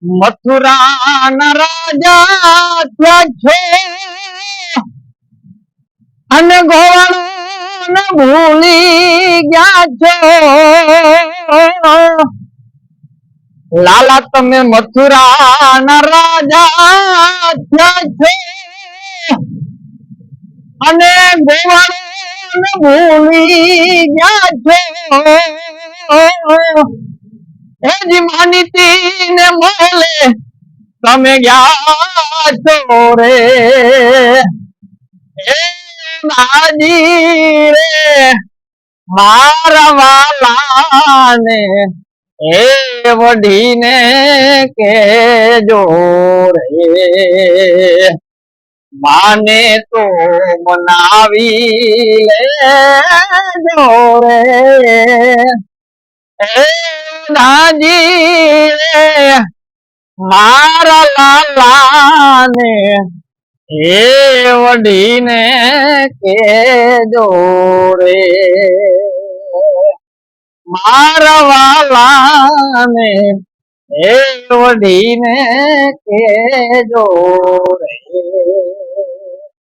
મથુરા ના રાજા ત્યાં છો અને ગોવાળો ભૂલી ગયા છો લાલા તમે મથુરા ના રાજા ત્યાં છો અને ગોવાળો ભૂલી ગયા છો એજી માનીતી ને મોલે તમે ગયા છો રે એ નાજી રે મારા વાલાને એ વઢીને કેજો રે માને તો મનાવી લેજો રે એ નાજી રે મારા લાલાને એ વઢીને કેજો રે મારા વાલાને એ વઢીને કેજો રે